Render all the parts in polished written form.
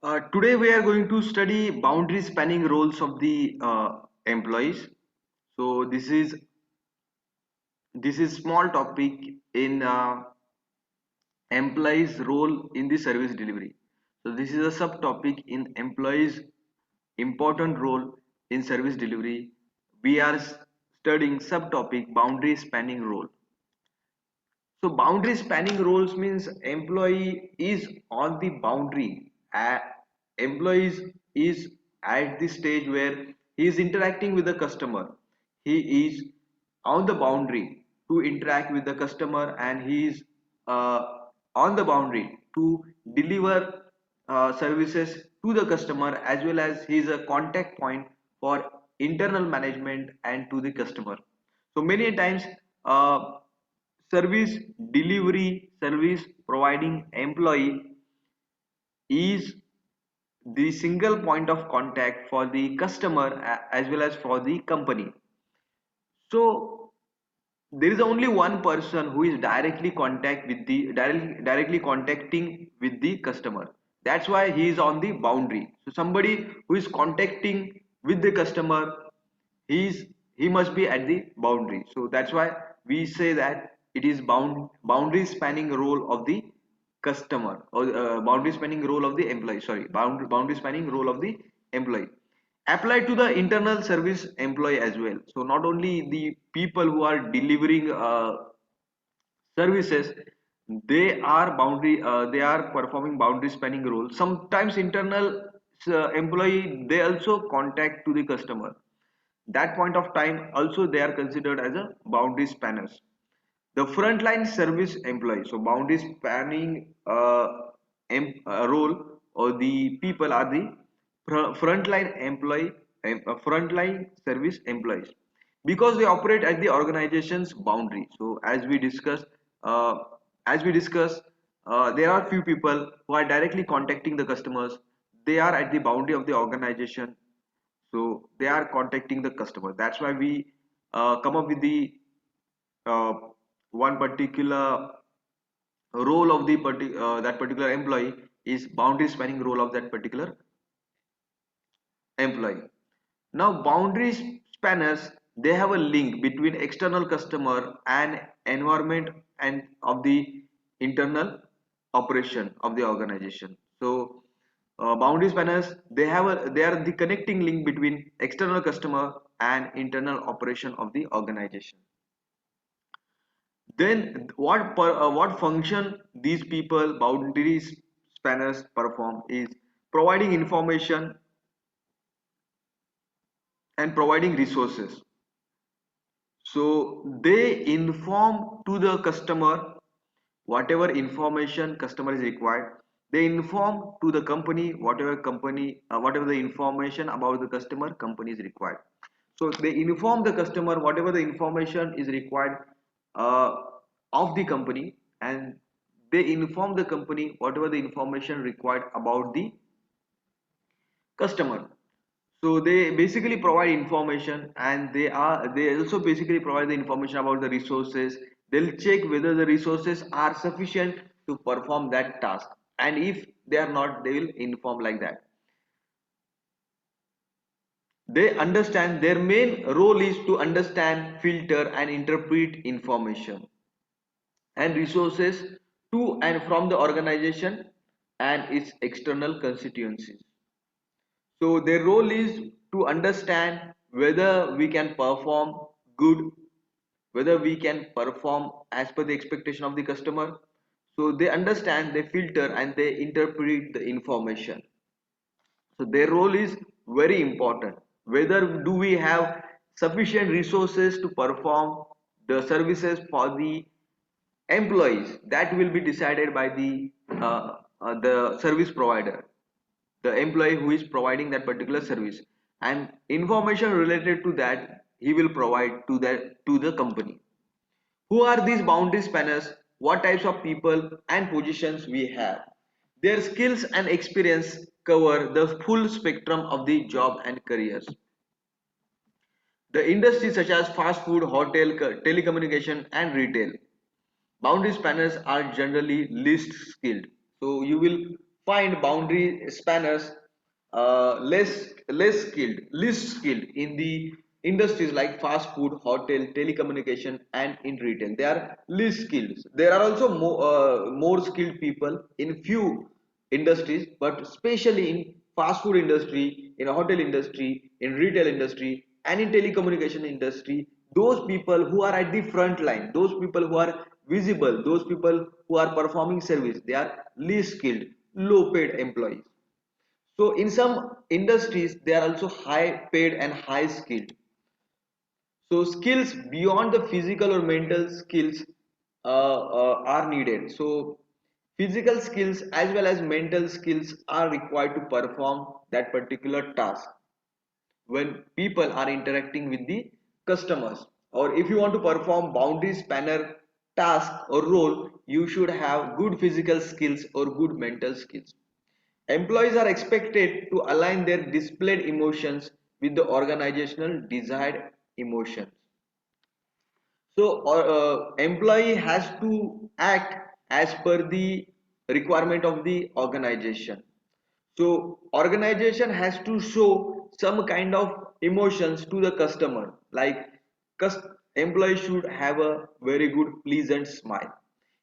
Today we are going to study boundary spanning roles of the employees. So this is small topic in employees role in the service delivery. So this is a subtopic in employees important role in service delivery. We are studying subtopic boundary spanning role. So boundary spanning roles means employee is on the boundary. Employees is at the stage where he is interacting with the customer. He is on the boundary to interact with the customer, and he is uh, on the boundary to deliver services to the customer, as well as he is a contact point for internal management and to the customer. So many times uh, service delivery service providing employee is the single point of contact for the customer as well as for the company. So there is only one person who is directly contacting with the customer. That's why he is on the boundary. So somebody who is contacting with the customer, he must be at the boundary. So that's why we say that it is boundary spanning role of the customer, or boundary spanning role of the employee. Sorry, boundary spanning role of the employee applied to the internal service employee as well. So not only the people who are delivering services, they are performing boundary spanning role. Sometimes internal employee, they also contact to the customer. That point of time also they are considered as a boundary spanners. The frontline service employee, so boundary spanning role, or the people are the frontline employee, frontline service employees, because they operate at the organization's boundary. So uh, as we discuss, there are few people who are directly contacting the customers. They are at the boundary of the organization, so they are contacting the customer. That's why we come up with the uh, one particular role of the that particular employee is boundary spanning role of that particular employee. Now boundary spanners, they have a link between external customer and environment and of the internal operation of the organization. So boundary spanners, they are the connecting link between external customer and internal operation of the organization. Then what function these people boundary spanners perform is providing information and providing resources. So they inform to the customer whatever information customer is required. They inform to the company whatever the information about the customer company is required. So they inform the customer whatever the information is required uh, of the company, and they inform the company whatever the information required about the customer. So they basically provide information, and they also basically provide the information about the resources. They'll check whether the resources are sufficient to perform that task, and if they are not, they will inform like that. They understand their main role is to understand, filter and interpret information and resources to and from the organization and its external constituencies. So their role is to understand whether we can perform good, whether we can perform as per the expectation of the customer. So they understand, they filter and they interpret the information. So their role is very important. Whether do we have sufficient resources to perform the services for the employees, that will be decided by the service provider, the employee who is providing that particular service, and information related to that he will provide to the company. Who are these boundary spanners? What types of people and positions we have? Their skills and experience cover the full spectrum of the job and careers. The industries such as fast food, hotel, telecommunication and retail, boundary spanners are generally least skilled. So you will find boundary spanners least skilled in the industries like fast food, hotel, telecommunication, and in retail. They are least skilled. There are also more skilled people in few industries, but especially in fast food industry, in a hotel industry, in retail industry, and in telecommunication industry, those people who are at the front line, those people who are visible, those people who are performing service, they are least skilled, low paid employees. So in some industries, they are also high paid and high skilled. So skills beyond the physical or mental skills are needed. So physical skills as well as mental skills are required to perform that particular task when people are interacting with the customers. Or if you want to perform boundary spanner task or role, you should have good physical skills or good mental skills. Employees are expected to align their displayed emotions with the organizational desired emotions. So, employee has to act as per the requirement of the organization. So, organization has to show some kind of emotions to the customer. Like, employee should have a very good, pleasant smile.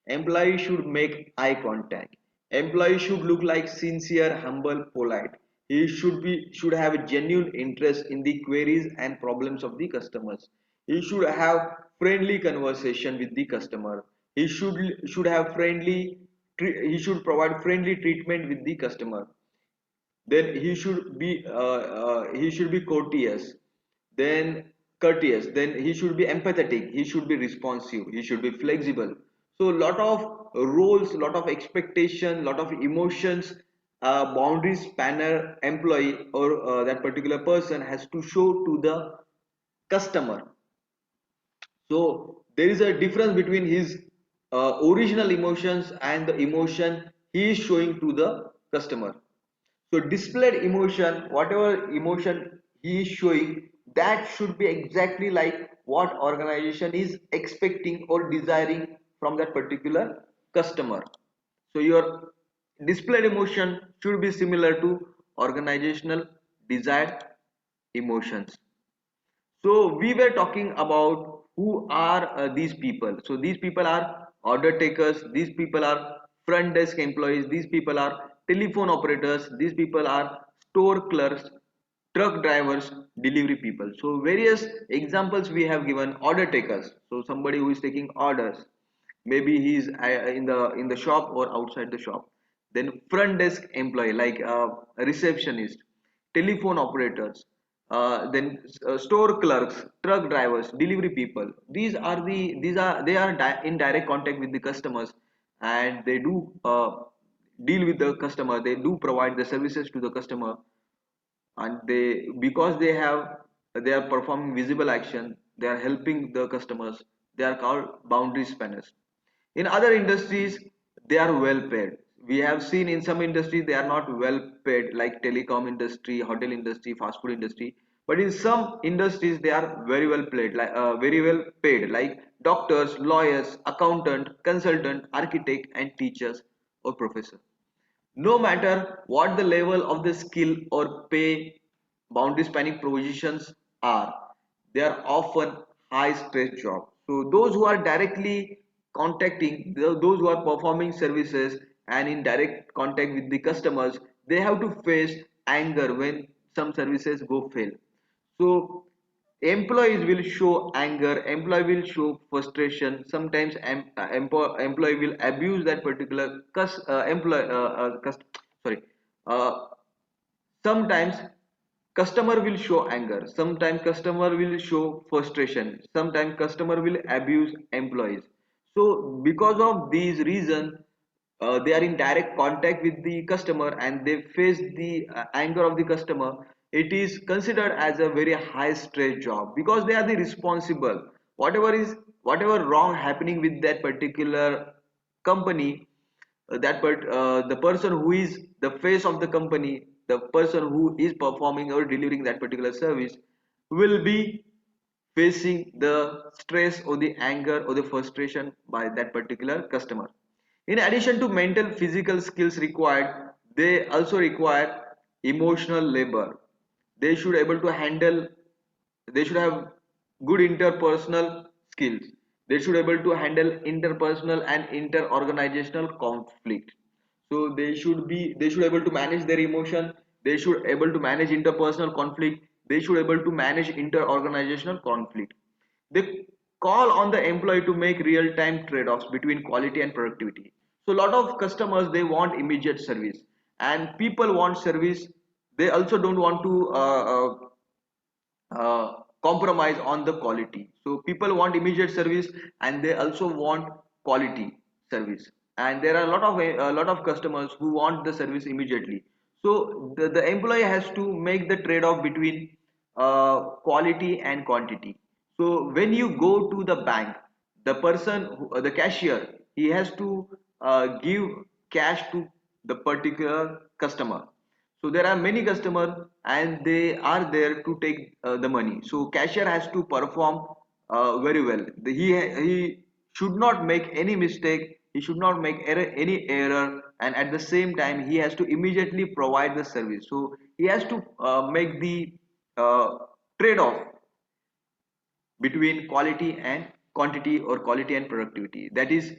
Employee should make eye contact. Employee should look like sincere, humble, polite. He should have a genuine interest in the queries and problems of the customers. He should have friendly conversation with the customer. He should have he should provide friendly treatment with the customer. Then he should be courteous, then courteous, then he should be empathetic, he should be responsive, he should be flexible. So lot of roles, lot of expectation, lot of emotions, boundary spanner employee or that particular person has to show to the customer. So there is a difference between his original emotions and the emotion he is showing to the customer. So displayed emotion, whatever emotion he is showing, that should be exactly like what organization is expecting or desiring from that particular customer. So your displayed emotion should be similar to organizational desired emotions. So we were talking about who are these people. So these people are order takers, these people are front desk employees, these people are telephone operators, these people are store clerks, truck drivers, delivery people. So various examples we have given: order takers. So somebody who is taking orders, maybe he's in the shop or outside the shop. Then front desk employee like a receptionist, telephone operators, then store clerks, truck drivers, delivery people. These are in direct contact with the customers, and they do deal with the customer. They do provide the services to the customer, and they are performing visible action. They are helping the customers. They are called boundary spanners. In other industries, they are well paid. We have seen in some industries they are not well paid, like telecom industry, hotel industry, fast food industry. But in some industries they are very well paid, like doctors, lawyers, accountant, consultant, architect, and teachers or professor. No matter what the level of the skill or pay, boundary spanning positions are, they are often high stress jobs. So those who are directly contacting, those who are performing services and in direct contact with the customers, they have to face anger when some services go fail. So employees will show anger, employee will show frustration. Sometimes employee will abuse that particular sorry uh, sometimes customer will show anger, sometimes customer will show frustration, sometimes customer will abuse employees. So because of these reasons, they are in direct contact with the customer and they face the anger of the customer. It is considered as a very high stress job because they are the responsible. Whatever wrong happening with that particular company, the person who is the face of the company, the person who is performing or delivering that particular service, will be facing the stress or the anger or the frustration by that particular customer. In addition to mental physical skills required, They also require emotional labor. They should able to handle, they should have good interpersonal skills. They should able to handle interpersonal and inter-organizational conflict. So they should able to manage their emotion. They should able to manage interpersonal conflict. They should able to manage inter-organizational conflict. They call on the employee to make real-time trade-offs between quality and productivity. So a lot of customers, they want immediate service, and people want service. They also don't want to compromise on the quality. So people want immediate service, and they also want quality service. And there are a lot of customers who want the service immediately. So the employee has to make the trade-off between quality and quantity. So when you go to the bank, the cashier, he has to give cash to the particular customer. So there are many customers, and they are there to take the money. So cashier has to perform very well. He should not make any mistake. He should not make any error, and at the same time he has to immediately provide the service. So he has to make the uh, trade-off between quality and quantity, or quality and productivity. That is,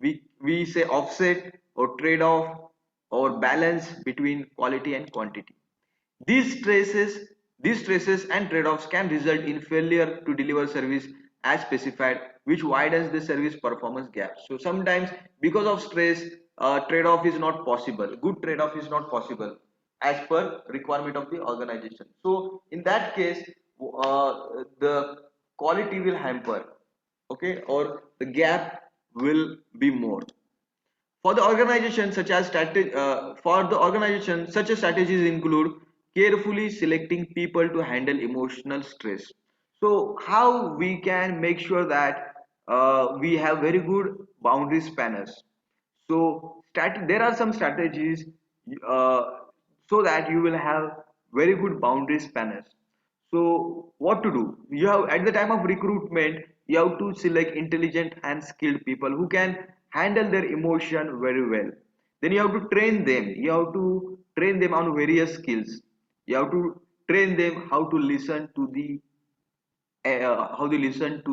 we say offset or trade-off or balance between quality and quantity. These stresses, these stresses and trade-offs can result in failure to deliver service as specified, which widens the service performance gap. So sometimes because of stress, trade-off is not possible. Good trade-off is not possible as per requirement of the organization. So in that case, the quality will hamper, okay, or the gap will be more. For the organization, such as strategies include carefully selecting people to handle emotional stress. So, how we can make sure that we have very good boundary spanners. So, there are some strategies uh, so that you will have very good boundary spanners. So, what to do? You have, at the time of recruitment, you have to select intelligent and skilled people who can handle their emotion very well. Then you have to train them. You have to train them on various skills. You have to train them how they listen to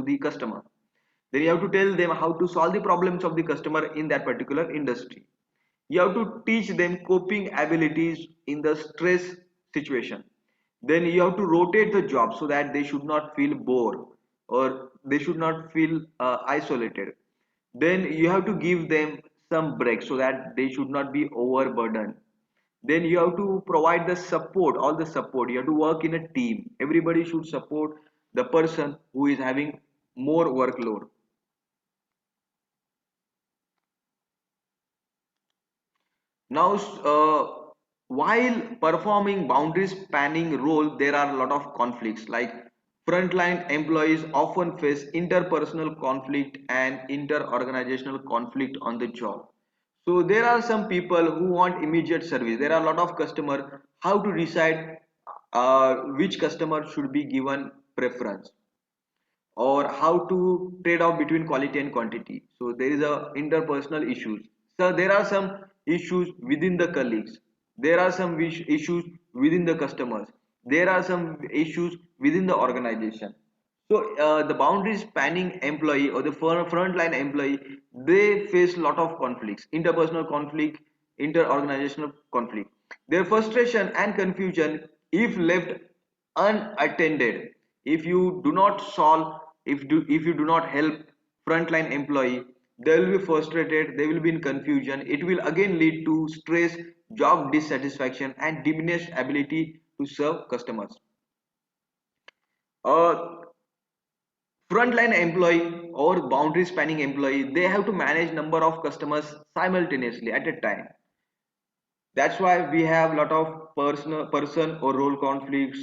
the customer. Then you have to tell them how to solve the problems of the customer in that particular industry. You have to teach them coping abilities in the stress situation. Then you have to rotate the job so that they should not feel bored, or they should not feel isolated. Then you have to give them some break so that they should not be overburdened. Then you have to provide the support, all the support. You have to work in a team. Everybody should support the person who is having more workload. Now, while performing boundary spanning role, there are a lot of conflicts. Like frontline employees often face interpersonal conflict and inter-organizational conflict on the job. So there are some people who want immediate service. There are a lot of customers. How to decide which customer should be given preference, or how to trade off between quality and quantity. So there is a interpersonal issues. So there are some issues within the colleagues. There are some issues within the customers. There are some issues within the organization. So the boundary spanning employee, or the frontline employee, they face a lot of conflicts, interpersonal conflict, inter-organizational conflict. Their frustration and confusion, if left unattended, if you do not solve, if you do not help frontline employee, they will be frustrated, they will be in confusion. It will again lead to stress, job dissatisfaction, and diminished ability to serve customers. uh, Frontline employee or boundary spanning employee, they have to manage number of customers simultaneously at a time. That's why we have a lot of person or role conflicts,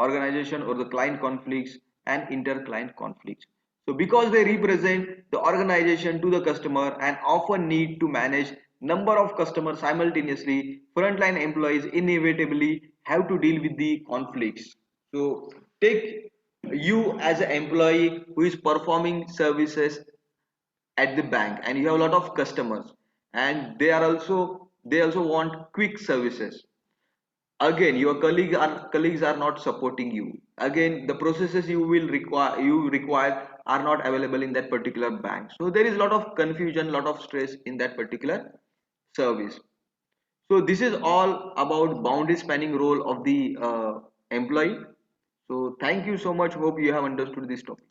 organization or the client conflicts, and inter-client conflicts. So because they represent the organization to the customer and often need to manage number of customers simultaneously, frontline employees inevitably have to deal with the conflicts. So take you as an employee who is performing services at the bank, and you have a lot of customers, and they are also they also want quick services. Again, your colleagues are not supporting you. Again, the processes you require are not available in that particular bank. So there is a lot of confusion, lot of stress in that particular service. So this is all about boundary spanning role of the employee. So thank you so much, hope you have understood this topic.